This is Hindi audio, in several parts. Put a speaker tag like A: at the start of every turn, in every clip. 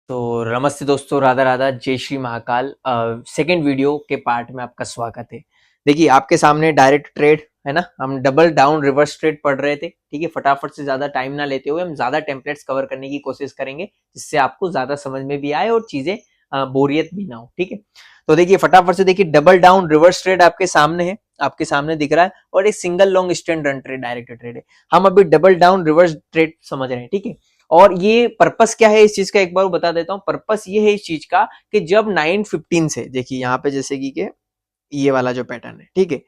A: तो नमस्ते दोस्तों, राधा राधा, जय श्री महाकाल। सेकंड वीडियो के पार्ट में आपका स्वागत है। देखिए आपके सामने डायरेक्ट ट्रेड है ना, हम डबल डाउन रिवर्स ट्रेड पढ़ रहे थे। ठीक है, फटाफट से ज्यादा टाइम ना लेते हुए हम ज्यादा टेम्पलेट्स कवर करने की कोशिश करेंगे, जिससे आपको ज्यादा समझ में भी आए और चीजें बोरियत भी ना हो। ठीक है, तो देखिए फटाफट से देखिए, डबल डाउन रिवर्स ट्रेड आपके सामने है, आपके सामने दिख रहा है, और एक single long stand run trade direct trade है। हम अभी डबल डाउन रिवर्स ट्रेड समझ रहे हैं। ठीक है, और ये पर्पस क्या है इस चीज का एक बार बता देता हूँ। पर्पस ये है इस चीज का कि जब 9:15 से देखिए यहाँ पे, जैसे कि के ये वाला जो पैटर्न है, ठीक है,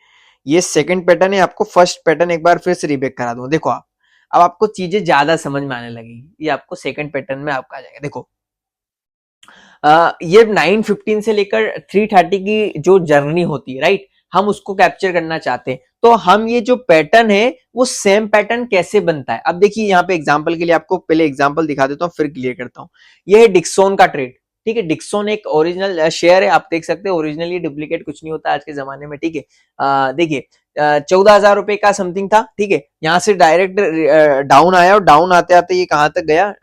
A: ये सेकंड पैटर्न है। आपको फर्स्ट पैटर्न एक बार फिर से रिबेक करा दूं। देखो आप, अब आपको चीजें ज्यादा समझ में आने लगेगी। ये आपको सेकंड पैटर्न में आपका आ जाएगा। देखो ये 9:15 से लेकर 3:30 की जो जर्नी होती है, राइट, हम उसको कैप्चर करना चाहते हैं। तो हम ये जो पैटर्न है वो सेम पैटर्न कैसे बनता है, अब देखिए यहाँ पे एग्जांपल के लिए आपको पहले एग्जांपल दिखा देता हूँ, फिर क्लियर करता हूँ। ये है डिक्सोन का ट्रेड। ठीक है, डिक्सोन एक ओरिजिनल शेयर है, आप देख सकते हैं। ओरिजिनली डुप्लीकेट कुछ नहीं होता आज के जमाने में। ठीक है, देखिए 14,000 रुपए का समथिंग था। ठीक है, यहाँ से डायरेक्ट डाउन आया, और डाउन आते आते ये कहां तक गया,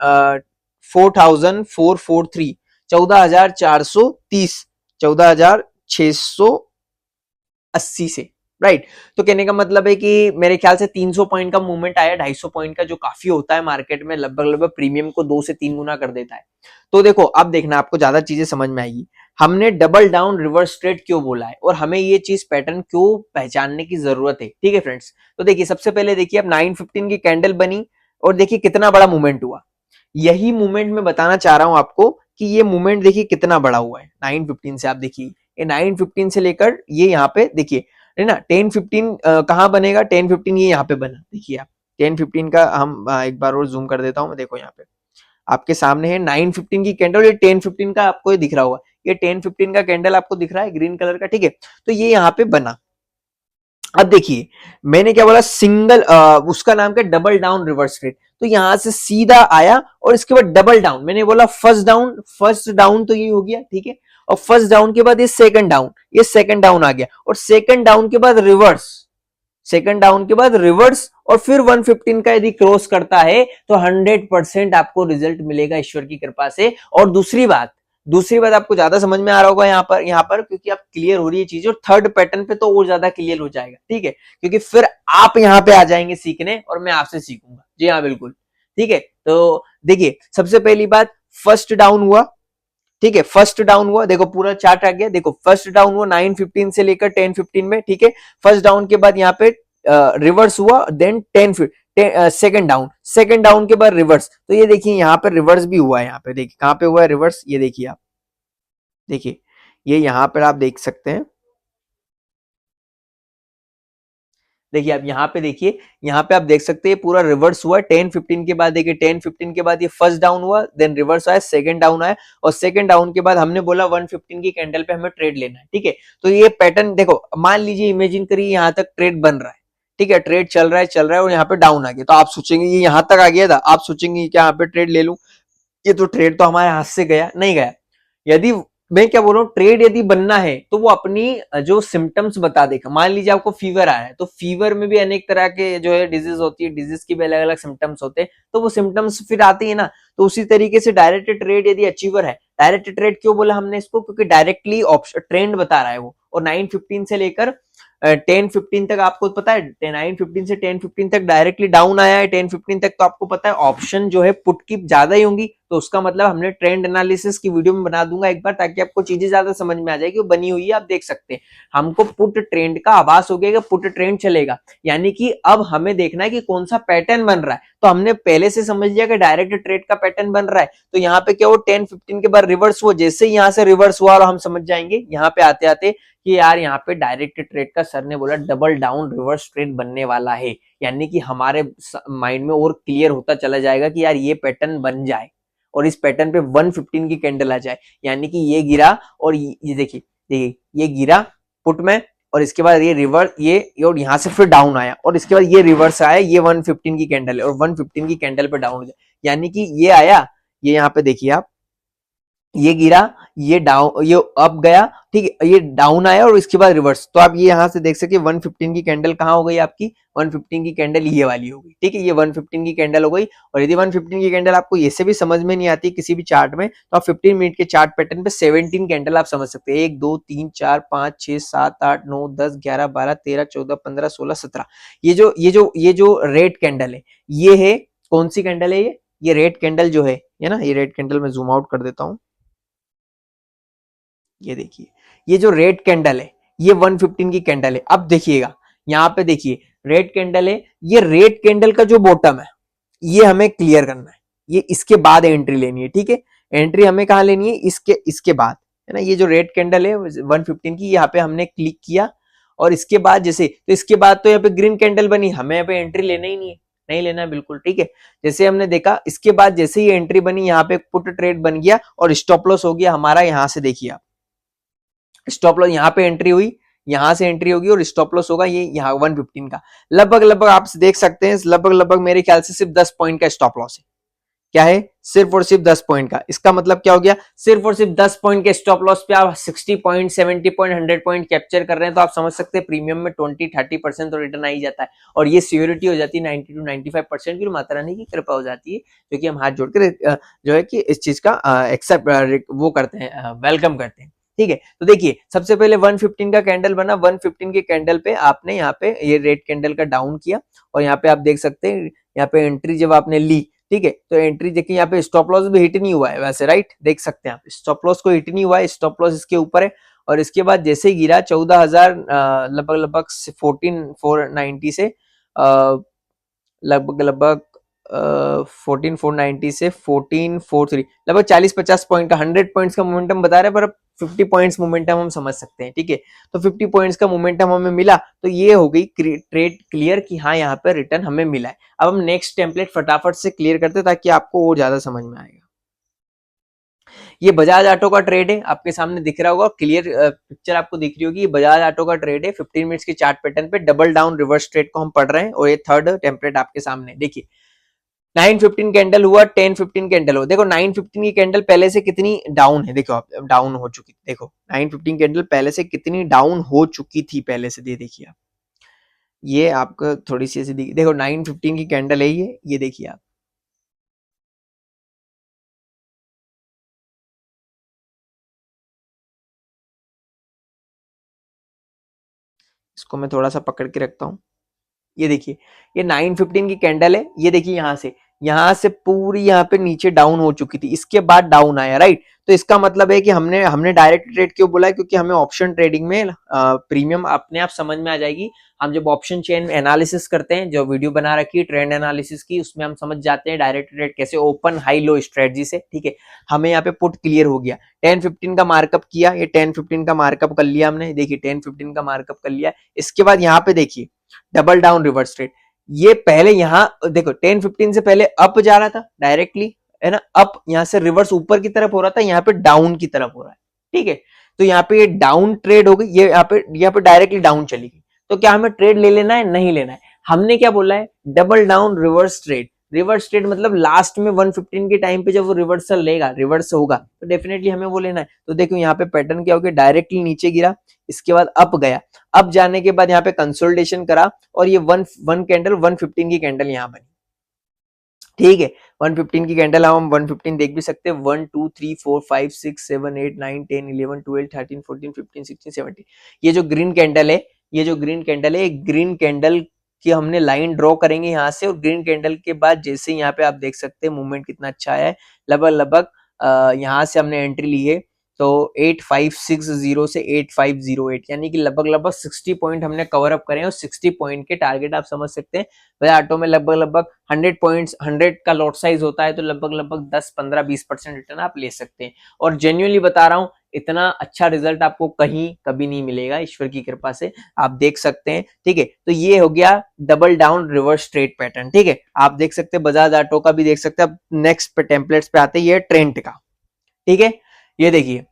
A: 4,443, 14,430, 14,680 से, राइट। तो कहने का मतलब है कि मेरे ख्याल से 300 पॉइंट का मूवमेंट आया, 250 पॉइंट का, जो काफी होता है मार्केट में, लगभग लगभग प्रीमियम को 2 से 3 गुना कर देता है। तो देखो अब देखना, आपको ज्यादा चीजें समझ में आएगी। हमने डबल डाउन रिवर्स ट्रेड क्यों बोला है, और हमें ये चीज पैटर्न क्यों पहचानने की जरूरत है। ठीक है फ्रेंड्स, तो देखिए सबसे पहले देखिए, अब 9:15 की कैंडल बनी, और देखिए कितना बड़ा मूवमेंट हुआ। यही मूवमेंट मैं बताना चाह रहा हूं आपको, कि ये मूवमेंट देखिए कितना बड़ा हुआ है 9:15 से। आप देखिए ये 9:15 से लेकर ये यहाँ पे देखिए, है ना, 10:15 कहाँ बनेगा, 10:15 ये यहाँ पे बना। देखिए आप 10:15 का हम एक बार और जूम कर देता हूँ। देखो यहाँ पे आपके सामने है 9:15 की कैंडल, ये 10:15 का आपको ये दिख रहा होगा, ये 10:15 का कैंडल आपको दिख रहा है ग्रीन कलर का। ठीक है, तो ये यहाँ पे बना। अब देखिए मैंने क्या बोला, सिंगल उसका नाम क्या, डबल डाउन रिवर्स ट्रेड। तो यहां से सीधा आया, और इसके बाद डबल डाउन, मैंने बोला फर्स्ट डाउन, फर्स्ट डाउन तो ये हो गया। ठीक है, और फर्स्ट डाउन के बाद ये सेकंड डाउन, ये सेकंड डाउन आ गया, और सेकंड डाउन के बाद रिवर्स, सेकंड डाउन के बाद रिवर्स, और फिर 115 का यदि क्रॉस करता है तो 100% आपको रिजल्ट मिलेगा ईश्वर की कृपा से। और दूसरी बात आपको ज्यादा समझ में आ रहा होगा यहाँ पर क्योंकि आप क्लियर हो रही है चीज, और थर्ड पैटर्न पे तो और ज्यादा क्लियर हो जाएगा। ठीक है, क्योंकि फिर आप यहाँ पे आ जाएंगे सीखने, और मैं आपसे सीखूंगा। जी हाँ, बिल्कुल। ठीक है, तो देखिए सबसे पहली बात, फर्स्ट डाउन हुआ। ठीक है, फर्स्ट डाउन हुआ, देखो पूरा चार्ट आ गया। देखो फर्स्ट डाउन हुआ 9:15 से लेकर 10:15 में। ठीक है, फर्स्ट डाउन के बाद यहाँ पे रिवर्स हुआ, देन 10 सेकंड डाउन के बाद रिवर्स। तो ये देखिए यहाँ पे रिवर्स भी हुआ है। यहाँ पे देखिए कहाँ पे हुआ है रिवर्स, ये देखिए आप, देखिए ये यहाँ पर आप देख सकते हैं। देखिए आप यहाँ पे देखिए, यहाँ पे आप देख सकते हैं पूरा रिवर्स हुआ 10:15 के बाद। देखिए 10:15 के बाद ये फर्स्ट डाउन हुआ, देन रिवर्स आया, सेकंड डाउन आया, और सेकंड डाउन के बाद हमने बोला 115 की कैंडल पे हमें ट्रेड लेना है। ठीक है, तो ये पैटर्न देखो, मान लीजिए इमेजिन करिए यहाँ तक ट्रेड बन रहा है। ठीक है, ट्रेड चल रहा है और यहाँ पे डाउन आ गया, तो आप सोचेंगे ये यहाँ तक आ गया था, आप सोचेंगे क्या यहाँ पे ट्रेड ले लूं, ये तो ट्रेड तो हमारे हाथ से गया नहीं गया। यदि मैं क्या बोल रहा हूँ, ट्रेड यदि बनना है तो वो अपनी जो सिम्टम्स बता देगा। मान लीजिए आपको फीवर आ रहा है, तो फीवर में भी अनेक तरह के जो है डिजीज होती है, डिजीज की भी अलग अलग सिम्टम्स होते हैं, तो वो सिम्टम्स फिर आती है ना। तो उसी तरीके से डायरेक्ट ट्रेड यदि अचीवर है, डायरेक्ट ट्रेड क्यों बोला हमने इसको, क्योंकि डायरेक्टली ट्रेंड बता रहा है वो। और 9:15 से लेकर 10:15 तक आपको पता है, 9:15 से 10:15 तक डायरेक्टली डाउन आया है। 10:15 तक तो आपको पता है ऑप्शन जो है पुट की ज्यादा ही होंगी, तो उसका मतलब हमने ट्रेंड एनालिसिस की वीडियो में बना दूंगा एक बार, ताकि आपको चीजें ज्यादा समझ में आ जाएगी। वो बनी हुई है, आप देख सकते हैं। हमको पुट ट्रेंड का आभास हो गया कि पुट ट्रेंड चलेगा, यानी कि अब हमें देखना है कि कौन सा पैटर्न बन रहा है। तो हमने पहले से समझ लिया कि डायरेक्ट ट्रेड का पैटर्न बन रहा है, तो यहाँ पे क्या वो 10:15 के बाद रिवर्स हुआ, जैसे ही यहाँ से रिवर्स हुआ, और हम समझ जाएंगे यहाँ पे आते आते कि यार यहाँ पे डायरेक्ट ट्रेड का, सर ने बोला डबल डाउन रिवर्स ट्रेड बनने वाला है, यानी कि हमारे माइंड में और क्लियर होता चला जाएगा कि यार ये पैटर्न बन जाए, और इस पैटर्न पे 115 की कैंडल आ जाए। यानी कि ये गिरा, और ये देखिए, ये गिरा पुट में, और इसके बाद ये रिवर्स, ये और यहाँ से फिर डाउन आया, और इसके बाद ये रिवर्स आया, ये 115 की कैंडल है, और 115 की कैंडल पे डाउन हो जाए, यानी कि ये आया, ये यहाँ पे देखिए आप, ये गिरा, ये डाउन, ये अप गया, ठीक है, ये डाउन आया और इसके बाद रिवर्स। तो आप ये यहां से देख सकते 115 की कैंडल कहां हो गई आपकी, 115 की कैंडल ये वाली हो गई, ठीक है, ये 115 की कैंडल हो गई। और यदि 115 की कैंडल आपको ये से भी समझ में नहीं आती किसी भी चार्ट में, तो आप 15 मिनट के चार्ट पैटर्न पे 17 कैंडल आप समझ सकते हैं, 1 2 3 4 5 6 7 8 9 10 11 12 13 14 15 16 17। ये जो रेड कैंडल है, ये है कौन सी कैंडल है, ये रेड कैंडल जो है ना, ये रेड कैंडल मैं जूम आउट कर देता हूं। ये देखिए, ये जो रेड कैंडल है ये 115 की कैंडल है। अब देखिएगा यहाँ पे देखिए रेड कैंडल है, ये रेड कैंडल का जो बॉटम है ये हमें क्लियर करना है, ये इसके बाद एंट्री लेनी है, ठीक है। एंट्री हमें कहा लेनी है, इसके बाद, है ना। ये जो रेड कैंडल है 115 की, यहाँ पे हमने क्लिक किया और इसके बाद जैसे, तो इसके बाद तो यहाँ पे ग्रीन कैंडल बनी, हमें यहाँ पे एंट्री लेना ही नहीं है, नहीं लेना है बिल्कुल, ठीक है। जैसे हमने देखा इसके बाद जैसे ही एंट्री बनी, यहाँ पे पुट ट्रेड बन गया और स्टॉप लॉस हो गया हमारा। यहाँ से देखिए आप, स्टॉप लॉस यहाँ पे एंट्री हुई, यहां से एंट्री होगी और स्टॉप लॉस होगा ये यहाँ 115 का। लगभग लगभग आप देख सकते हैं, लगभग लगभग मेरे ख्याल से सिर्फ 10 पॉइंट का स्टॉप लॉस है। क्या है, सिर्फ और सिर्फ 10 पॉइंट का। इसका मतलब क्या हो गया, सिर्फ और सिर्फ 10 पॉइंट के स्टॉप लॉस पे आप 60 पॉइंट 70 पॉइंट 100 पॉइंट कैप्चर कर रहे हैं, तो आप समझ सकते हैं प्रीमियम में 20-30% तो रिटर्न आ ही जाता है। और ये सिक्योरिटी हो जाती है 90-95% की, माता रानी की कृपा हो जाती है, क्योंकि हम हाथ जोड़ के जो है कि इस चीज का एक्सेप्ट वो करते हैं, वेलकम करते हैं, ठीक है। तो देखिए सबसे पहले 115 का कैंडल बना, 115 के कैंडल पे आपने यहाँ पे ये रेड कैंडल का डाउन किया और यहाँ पे आप देख सकते हैं यहाँ पे एंट्री जब आपने ली, ठीक है, तो एंट्री देखिए यहाँ पे स्टॉप लॉस भी हिट नहीं हुआ है वैसे, राइट, देख सकते हैं आप स्टॉप लॉस को हिट नहीं हुआ है, स्टॉप लॉस इसके ऊपर है। और इसके बाद जैसे ही गिरा 14,000 लगभग लगभग 14,490 से लगभग लगभग 14,490 से 14,43, लगभग 40-50 पॉइंट का, 100 पॉइंट्स का मोमेंटम बता रहे हैं, पर 50 पॉइंट्स मोमेंटम हम समझ सकते हैं, ठीक है। तो 50 पॉइंट्स का मोमेंटम हमें मिला, तो ये हो गई ट्रेड क्लियर कि हाँ यहाँ पे रिटर्न हमें मिला है। अब हम नेक्स्ट टेम्पलेट फटाफट से क्लियर करते हैं ताकि आपको और ज्यादा समझ में आएगा। ये बजाज ऑटो का ट्रेड है, आपके सामने दिख रहा होगा, क्लियर पिक्चर आपको दिख रही होगी। ये बजाज ऑटो का ट्रेड है, 15 मिनट्स के चार्ट पैटर्न पे डबल डाउन रिवर्स ट्रेड को हम पढ़ रहे हैं और ये थर्ड टेम्पलेट आपके सामने देखिए। 9:15 कैंडल हुआ, 10:15 कैंडल हुआ, देखो 9:15 की कैंडल पहले से कितनी डाउन है, देखो आप डाउन हो चुकी, देखो 9:15 कैंडल पहले से कितनी डाउन हो चुकी थी पहले से, देखिए आप, ये आपको थोड़ी सी ऐसी देखो 9:15 की कैंडल है ये देखिए आप। इसको मैं थोड़ा सा पकड़ के रखता हूँ, ये देखिए ये 9:15 की कैंडल है, ये देखिए यहाँ से पूरी यहाँ पे नीचे डाउन हो चुकी थी, इसके बाद डाउन आया, राइट। तो इसका मतलब है कि हमने डायरेक्ट ट्रेड क्यों बोला है, क्योंकि हमें ऑप्शन ट्रेडिंग में प्रीमियम अपने आप समझ में आ जाएगी। हम जब ऑप्शन चेन एनालिसिस करते हैं, जो वीडियो बना रखी है ट्रेंड एनालिसिस की, उसमें हम समझ जाते हैं डायरेक्ट ट्रेड कैसे, ओपन हाई लो स्ट्रेटजी से, ठीक है। हमें यहाँ पे पुट क्लियर हो गया, 10:15 का मार्कअप किया, ये 10:15 का मार्कअप कर लिया हमने, देखिए 10:15 का मार्कअप कर लिया। इसके बाद यहाँ पे देखिए डबल डाउन रिवर्स ट्रेड, ये पहले यहाँ देखो 10:15 से पहले अप जा रहा था डायरेक्टली, है ना, अप, यहाँ से रिवर्स ऊपर की तरफ हो रहा था, यहाँ पे डाउन की तरफ हो रहा है, ठीक है। तो यहाँ पे ये डाउन ट्रेड हो गई, ये यहाँ पे डायरेक्टली डाउन चली गई। तो क्या हमें ट्रेड ले लेना है, नहीं लेना है, हमने क्या बोला है, double down reverse trade. Reverse trade मतलब लास्ट में 115 के टाइम पे जब वो रिवर्सल लेगा, रिवर्स होगा, तो डेफिनेटली हमें वो लेना है। तो देखो यहाँ पे पैटर्न क्या हो गया, डायरेक्टली नीचे गिरा, इसके बाद अप गया, अप जाने के बाद यहाँ पे कंसोलिडेशन करा और ये वन कैंडल 115 की कैंडल यहाँ बनी, ठीक है। 115 की कैंडल हम 115 देख भी सकते हैं, 1 2 3 4 5 6 7 8 9 10 11 12 13 14 15 16 17, ये जो ग्रीन कैंडल है, ये जो ग्रीन कैंडल है, ग्रीन कैंडल की हमने लाइन ड्रॉ करेंगे यहाँ से, और ग्रीन कैंडल के बाद जैसे यहाँ पे आप देख सकते हैं मूवमेंट कितना अच्छा है, लगभग लगभग यहाँ से हमने एंट्री ली है, तो 8560 से 8508, यानी कि लगभग लगभग 60 पॉइंट हमने कवर अप करे हैं, और 60 पॉइंट के टारगेट आप समझ सकते हैं। वैसे ऑटो में लगभग लगभग 100 पॉइंट्स, 100 का लॉट साइज होता है, तो लगभग लगभग 10-15-20% रिटर्न आप ले सकते हैं। और जेन्युइनली बता रहा हूँ, इतना अच्छा रिजल्ट आपको कहीं कभी नहीं मिलेगा, ईश्वर की कृपा से आप देख सकते हैं, ठीक है। तो ये हो गया double down reverse trade pattern, ठीक है, आप देख सकते हैं, बजाज ऑटो का भी देख सकते हैं। अब नेक्स्ट पे टेम्पलेट्स पे आते हैं, ये ट्रेंड का, ठीक है। ये देखिए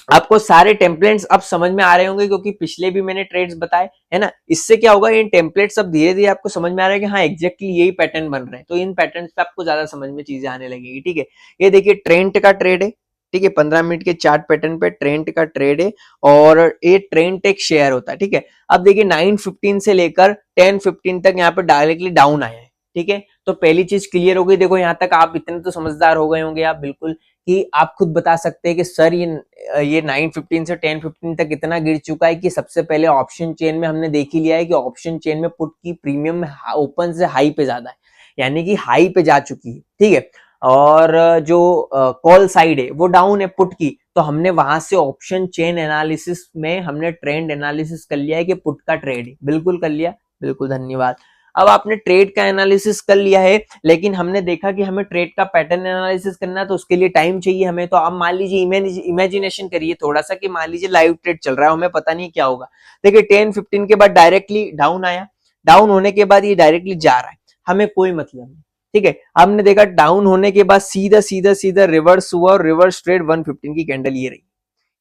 A: आपको सारे टेम्पलेट्स अब समझ में आ रहे होंगे, क्योंकि पिछले भी मैंने ट्रेड्स बताए, है ना। इससे क्या होगा, इन टेम्पलेट्स अब धीरे धीरे आपको समझ में आ रहा है कि हाँ एग्जैक्टली यही पैटर्न बन रहे हैं, तो इन पैटर्न्स पे आपको ज्यादा समझ में चीजें आने लगेगी, ठीक है। ये देखिए ट्रेंड का ट्रेड है, ठीक है, 15 मिनट के चार्ट पैटर्न पे ट्रेंड का ट्रेड है और ये ट्रेंड एक शेयर होता है, ठीक है। अब देखिए 9:15 से लेकर 10:15 तक यहाँ पे डायरेक्टली डाउन आया है, ठीक है। तो पहली चीज क्लियर हो गई। देखो यहाँ तक आप इतने तो समझदार हो गए होंगे आप बिल्कुल, कि आप खुद बता सकते हैं कि सर ये 9:15 से 10:15 तक इतना गिर चुका है कि सबसे पहले ऑप्शन चेन में हमने देख ही लिया है कि ऑप्शन चेन में पुट की प्रीमियम ओपन से हाई पे ज्यादा है, यानी कि हाई पे जा चुकी है, ठीक है। और जो कॉल साइड है वो डाउन है पुट की, तो हमने वहां से ऑप्शन चेन एनालिसिस में हमने ट्रेंड एनालिसिस कर लिया है कि पुट का ट्रेड है, बिल्कुल कर लिया, बिल्कुल धन्यवाद। अब आपने ट्रेड का एनालिसिस कर लिया है, लेकिन हमने देखा कि हमें ट्रेड का पैटर्न एनालिसिस करना है, तो उसके लिए टाइम चाहिए हमें। तो अब मान लीजिए इमेजिनेशन करिए थोड़ा सा कि मान लीजिए लाइव ट्रेड चल रहा है, हमें पता नहीं क्या होगा। देखिए 10:15 के बाद डायरेक्टली डाउन आया, डाउन होने के बाद ये डायरेक्टली जा रहा है, हमें कोई मतलब नहीं, ठीक है। हमने देखा डाउन होने के बाद सीधा सीधा सीधा रिवर्स हुआ और रिवर्स ट्रेड 115 की कैंडल ये रही।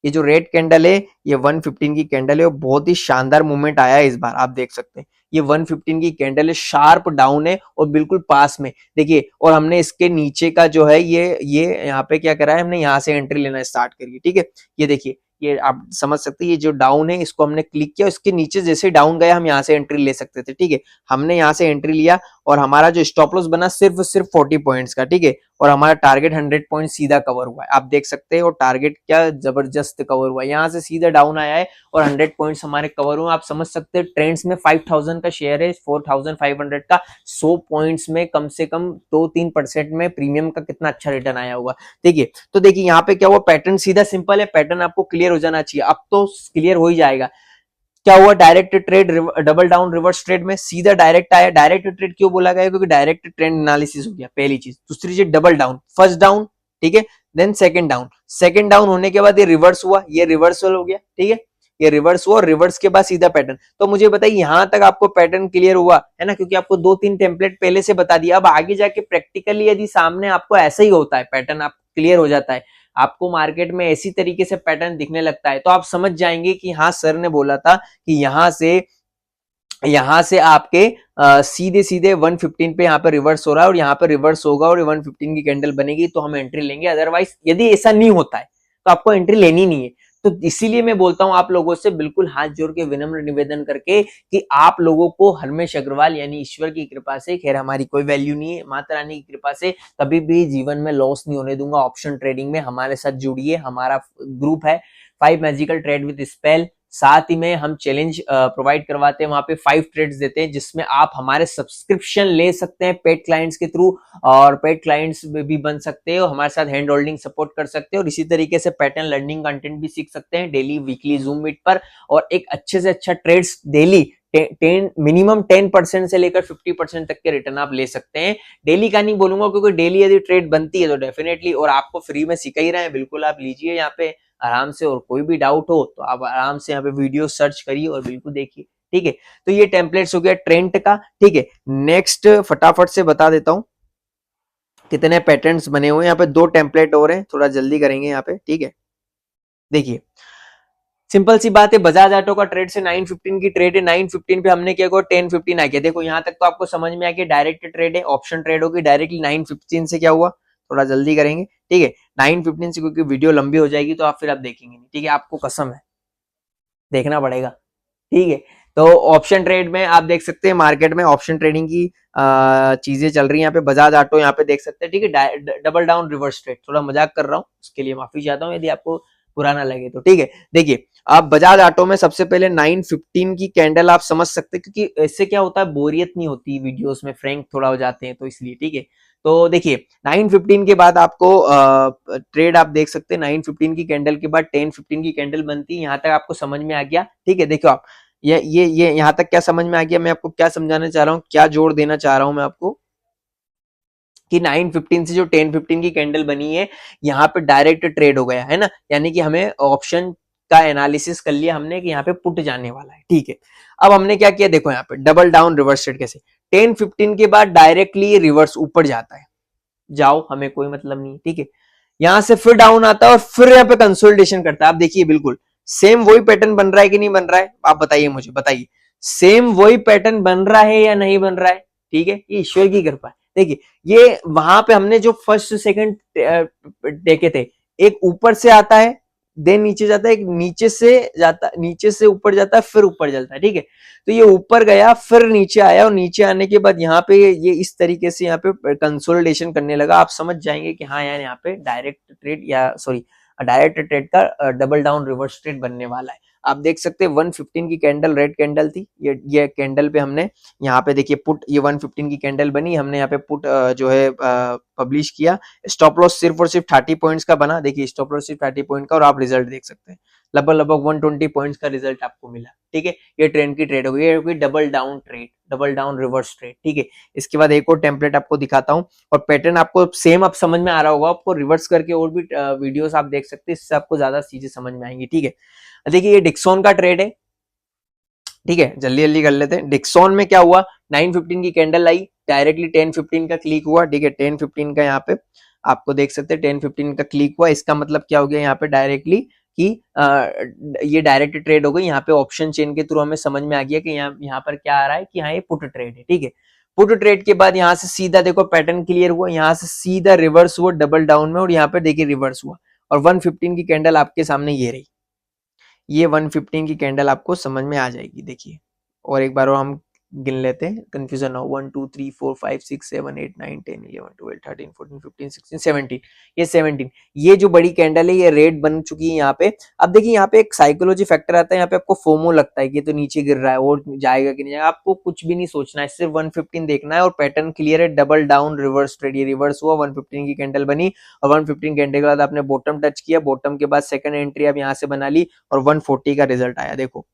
A: ये जो रेड कैंडल है ये 115 की कैंडल है और बहुत ही शानदार मूवमेंट आया है इस बार, आप देख सकते हैं। ये 115 की कैंडल है, शार्प डाउन है और बिल्कुल पास में देखिए। और हमने इसके नीचे का जो है ये यहाँ पे क्या करा है, हमने यहाँ से एंट्री लेना स्टार्ट करी, ठीक है। ये देखिए, ये आप समझ सकते हैं, ये जो डाउन है इसको हमने क्लिक किया, इसके नीचे जैसे डाउन गया हम यहाँ से एंट्री ले सकते थे, ठीक है। हमने यहाँ से एंट्री लिया और हमारा जो स्टॉप लॉस बना सिर्फ 40 पॉइंट्स का, ठीक है। और हमारा टारगेट 100 पॉइंट सीधा कवर हुआ है, आप देख सकते हैं। और टारगेट क्या जबरदस्त कवर हुआ है, यहाँ से सीधा डाउन आया है और 100 पॉइंट्स हमारे कवर हुए। आप समझ सकते हैं ट्रेंड्स में 5000 का शेयर है, 4500 का, 100 पॉइंट्स में कम से कम 2-3% में प्रीमियम का कितना अच्छा रिटर्न आया होगा, देखिए। तो देखिए यहाँ पे क्या हुआ, पैटर्न सीधा सिंपल है, पैटर्न आपको क्लियर हो जाना चाहिए, अब तो क्लियर हो ही जाएगा। क्या हुआ, direct trade double down reverse trade में सीधा डायरेक्ट आया। डायरेक्ट ट्रेड क्यों बोला गया, क्योंकि डायरेक्ट ट्रेंड एनालिसिस हो गया, पहली चीज। दूसरी चीज डबल डाउन, फर्स्ट डाउन, ठीक है, देन सेकंड डाउन होने के बाद ये रिवर्स हुआ, ये रिवर्सल हो गया, ठीक है। ये रिवर्स हुआ और रिवर्स के बाद सीधा पैटर्न। तो मुझे बताइए यहां तक आपको पैटर्न क्लियर हुआ है ना, क्योंकि आपको 2-3 टेम्पलेट पहले से बता दिया। अब आगे जाके प्रैक्टिकली यदि सामने आपको ऐसा ही होता है, पैटर्न आप क्लियर हो जाता है, आपको मार्केट में ऐसी तरीके से पैटर्न दिखने लगता है, तो आप समझ जाएंगे कि हाँ सर ने बोला था कि यहां से आपके सीधे सीधे 115 पे यहाँ पे रिवर्स हो रहा है और यहाँ पे रिवर्स होगा और 115 की कैंडल बनेगी तो हम एंट्री लेंगे। अदरवाइज यदि ऐसा नहीं होता है तो आपको एंट्री लेनी नहीं है। तो इसीलिए मैं बोलता हूं आप लोगों से बिल्कुल हाथ जोड़ के विनम्र निवेदन करके कि आप लोगों को हरमेश अग्रवाल यानी ईश्वर की कृपा से, खैर हमारी कोई वैल्यू नहीं है, माता रानी की कृपा से कभी भी जीवन में लॉस नहीं होने दूंगा। ऑप्शन ट्रेडिंग में हमारे साथ जुड़िए, हमारा ग्रुप है 5 मैजिकल ट्रेड विद स्पेल, साथ ही में हम चैलेंज प्रोवाइड करवाते हैं, वहां पे 5 ट्रेड्स देते हैं जिसमें आप हमारे सब्सक्रिप्शन ले सकते हैं पेड क्लाइंट्स के थ्रू, और पेड क्लाइंट्स भी बन सकते हैं और हमारे साथ हैंड होल्डिंग सपोर्ट कर सकते हैं। और इसी तरीके से पैटर्न लर्निंग कंटेंट भी सीख सकते हैं डेली वीकली जूम मीट पर, और एक अच्छे से अच्छा ट्रेड्स डेली मिनिमम 10% से लेकर 50% तक के रिटर्न आप ले सकते हैं। डेली का नहीं बोलूंगा क्योंकि डेली यदि ट्रेड बनती है तो डेफिनेटली, और आपको फ्री में सिखा ही रहे हैं, बिल्कुल आप लीजिए यहाँ पे आराम से। और कोई भी डाउट हो तो आप आराम से यहाँ पे वीडियो सर्च करिए और बिल्कुल देखिए, ठीक है। तो ये टेम्पलेट्स हो गया ट्रेंड का, ठीक है। नेक्स्ट फटाफट से बता देता हूं कितने पैटर्न्स बने हुए हैं। यहाँ पे 2 टेम्पलेट और हैं, थोड़ा जल्दी करेंगे यहाँ पे, ठीक है। देखिए सिंपल सी बात है, बजाज ऑटो का ट्रेड से 9:15 की ट्रेड है, 9:15 पे हमने क्या किया 10:15 आ गया। देखो यहाँ तक तो आपको समझ में आ गया डायरेक्ट ट्रेड है, ऑप्शन ट्रेड होगी। डायरेक्टली 9:15 से क्या हुआ, थोड़ा जल्दी करेंगे, ठीक है। 9:15 से, क्योंकि वीडियो लंबी हो जाएगी तो आप फिर आप देखेंगे नहीं, ठीक है, आपको कसम है देखना पड़ेगा, ठीक है। तो ऑप्शन ट्रेड में आप देख सकते हैं मार्केट में ऑप्शन ट्रेडिंग की चीजें चल रही हैं। यहाँ पे बजाज ऑटो यहाँ पे देख सकते हैं, ठीक है, डबल डाउन रिवर्स ट्रेड, थोड़ा मजाक कर रहा हूँ उसके लिए माफी चाहता हूँ यदि आपको पुराना लगे तो, ठीक है। देखिए आप बजाज ऑटो में सबसे पहले 9:15 की कैंडल आप समझ सकते हैं, क्योंकि इससे क्या होता है बोरियत नहीं होती वीडियोस में, फ्रैंक थोड़ा हो जाते हैं तो इसलिए, ठीक है। तो देखिए 9:15 के बाद आपको ट्रेड आप देख सकते हैं, 9:15 की कैंडल के बाद 10:15 की कैंडल बनती है। यहाँ तक आपको समझ में आ गया, ठीक है। देखो आप ये यहाँ तक क्या समझ में आ गया, मैं आपको क्या समझाना चाह रहा हूँ, क्या जोड़ देना चाह रहा हूँ मैं आपको, कि 9:15 से जो 10:15 की कैंडल बनी है यहाँ पे डायरेक्ट ट्रेड हो गया है ना, यानी कि हमें ऑप्शन का एनालिसिस कर लिया हमने कि यहाँ पे पुट जाने वाला है, ठीक है। अब हमने क्या किया, देखो यहाँ पे डबल डाउन रिवर्स ट्रेड कैसे, 10:15 के बाद डायरेक्टली रिवर्स ऊपर जाता है, जाओ हमें कोई मतलब नहीं, ठीक है। यहां से फिर डाउन आता है और फिर यहाँ पे कंसोलिडेशन करता है। आप देखिए बिल्कुल सेम वही पैटर्न बन रहा है कि नहीं बन रहा है, आप बताइए मुझे, बताइए सेम वही पैटर्न बन रहा है या नहीं बन रहा है, ठीक है। ये ईश्वर की कृपा है। देखिए ये वहां पे हमने जो फर्स्ट सेकंड देखे थे एक ऊपर से आता है, देन नीचे जाता है, एक नीचे से ऊपर जाता है, फिर ऊपर चलता है, ठीक है। तो ये ऊपर गया, फिर नीचे आया, और नीचे आने के बाद यहाँ पे ये इस तरीके से यहाँ पे कंसोलिडेशन करने लगा। आप समझ जाएंगे कि हाँ यार यहाँ पे डायरेक्ट ट्रेड या सॉरी डायरेक्ट ट्रेड का डबल डाउन रिवर्स ट्रेड बनने वाला है। आप देख सकते हैं 115 की कैंडल रेड कैंडल थी, ये कैंडल पे हमने यहाँ पे देखिए पुट, ये 115 की कैंडल बनी, हमने यहाँ पे पुट जो है पब्लिश किया। स्टॉप लॉस सिर्फ और सिर्फ 30 पॉइंट्स का बना, देखिए स्टॉप लॉस सिर्फ 30 पॉइंट का, और आप रिजल्ट देख सकते हैं लगभग लगभग 120 पॉइंट्स का रिजल्ट आपको मिला, ठीक है। ये ट्रेंड की ट्रेड होगी, ये होगी double down trade, double down reverse trade, ठीक है। इसके बाद एक और टेम्पलेट आपको दिखाता हूँ, और पैटर्न आपको सेम अब समझ में आ रहा होगा, आपको रिवर्स करके और भी वीडियोस आप देख सकते हैं, इससे आपको ज्यादा चीजें समझ में आएंगी, ठीक है। देखिए ये डिक्सॉन का ट्रेड है, ठीक है, जल्दी जल्दी कर लेते हैं। डिक्सॉन में क्या हुआ, 915 की कैंडल आई, डायरेक्टली 1015 का क्लिक हुआ, ठीक है। 1015 का यहाँ पे आपको देख सकते हैं 1015 का क्लिक हुआ, इसका मतलब क्या हो गया यहाँ पे डायरेक्टली कि ये डायरेक्ट ट्रेड हो गई। यहाँ पे ऑप्शन चेन के थ्रू हमें समझ में आ गया कि यहाँ पर क्या आ रहा है कि यहाँ ये पुट ट्रेड है, ठीक है। पुट ट्रेड के बाद यहाँ से सीधा देखो पैटर्न क्लियर हुआ, यहाँ से सीधा रिवर्स हुआ डबल डाउन में, और यहाँ पे देखिए रिवर्स हुआ, और 115 की कैंडल आपके सामने ये रही, ये 115 की कैंडल आपको समझ में आ जाएगी, देखिए। और एक बार और हम गिन लेते हैं, कंफ्यूजन हो, 1 2 3 4 5 6 7 8 9 10 11 12 13 14 15 16 17, ये 17, ये जो बड़ी कैंडल है ये रेड बन चुकी है यहाँ पे। अब देखिए यहाँ पे एक साइकोलॉजी फैक्टर आता है, यहाँ पे आपको फोमो लगता है कि तो नीचे गिर रहा है और जाएगा कि नहीं जाएगा, आपको कुछ भी नहीं सोचना है, सिर्फ 115 देखना है, और पैटर्न क्लियर है, डबल डाउन रिवर्स ट्रेड, ये रिवर्स हुआ, 115 की कैंडल बनी, और 115 कैंडल के बाद आपने बॉटम टच किया, बॉटम के बाद सेकंड एंट्री आप यहाँ से बना ली, और 140 का रिजल्ट आया, देखो।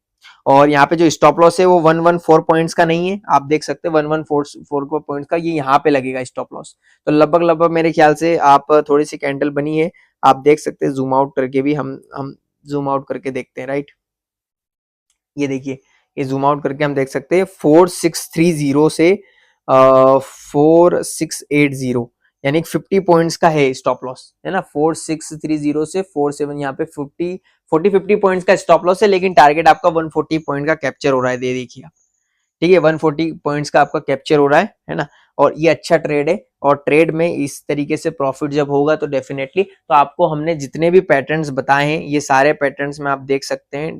A: और यहाँ पे जो स्टॉप लॉस है वो 114 पॉइंट्स का नहीं है, आप देख सकते हैं 114 पॉइंट्स का, ये यहाँ पे लगेगा स्टॉप लॉस। तो लगभग लगभग मेरे ख्याल से आप थोड़ी सी कैंडल बनी है, आप देख सकते हैं, जूम आउट करके भी हम जूम आउट करके देखते हैं, राइट। ये देखिए, ये जूम आउट करके हम देख सकते हैं 4630 से 4680, यानी 50 पॉइंट्स का है स्टॉप लॉस, है ना। 4630 से 47, यहाँ पे 50 पॉइंट्स का स्टॉप लॉस है, लेकिन टारगेट आपका 140 पॉइंट का कैप्चर हो रहा है, दे देखिए आप, ठीक है। 140 पॉइंट्स का आपका कैप्चर हो रहा है ना। और ये अच्छा ट्रेड है, और ट्रेड में इस तरीके से प्रॉफिट जब होगा तो डेफिनेटली, तो आपको हमने जितने भी पैटर्न्स बताए हैं, ये सारे पैटर्न्स में आप देख सकते हैं,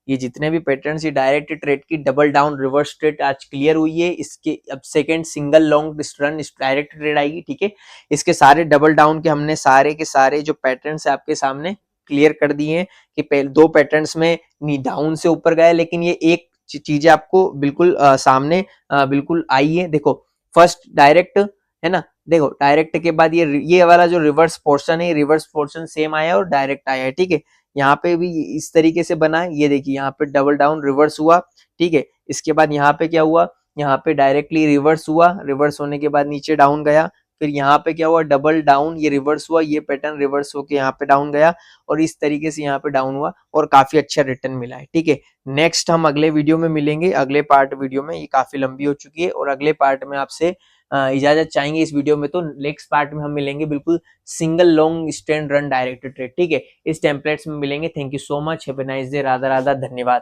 A: ये जितने भी पैटर्न्स, ये डायरेक्ट ट्रेड की डबल डाउन रिवर्स ट्रेड आज क्लियर हुई है। इसके अब second single long run direct trade आएगी, ठीक है। इसके सारे डबल डाउन के हमने सारे के सारे जो पैटर्न्स है आपके सामने क्लियर कर दिए हैं, कि पहले दो पैटर्न्स में डाउन से ऊपर गए, लेकिन ये एक चीजें आपको बिल्कुल सामने बिल्कुल आई है, देखो। फर्स्ट डायरेक्ट, है ना, देखो डायरेक्ट के बाद ये वाला जो रिवर्स पोर्शन है, रिवर्स पोर्शन सेम आया और डायरेक्ट आया है, ठीक है। यहाँ पे भी इस तरीके से बना है, ये देखिए यहाँ पे डबल डाउन रिवर्स हुआ, ठीक है। इसके बाद यहाँ पे क्या हुआ, यहाँ पे डायरेक्टली रिवर्स हुआ, रिवर्स होने के बाद नीचे डाउन गया, फिर यहाँ पे क्या हुआ, डबल डाउन, ये रिवर्स हुआ, ये पैटर्न रिवर्स होके यहाँ पे डाउन गया, और इस तरीके से यहाँ पे डाउन हुआ, और काफी अच्छा रिटर्न मिला है, ठीक है। नेक्स्ट हम अगले वीडियो में मिलेंगे, अगले पार्ट वीडियो में, ये काफी लंबी हो चुकी है, और अगले पार्ट में आपसे इजाजत चाहेंगे इस वीडियो में। तो नेक्स्ट पार्ट में हम मिलेंगे बिल्कुल single long stand run direct trade, ठीक है। इस टेम्पलेट्स में मिलेंगे। Thank you so much, have a nice day, Radha Radha, धन्यवाद।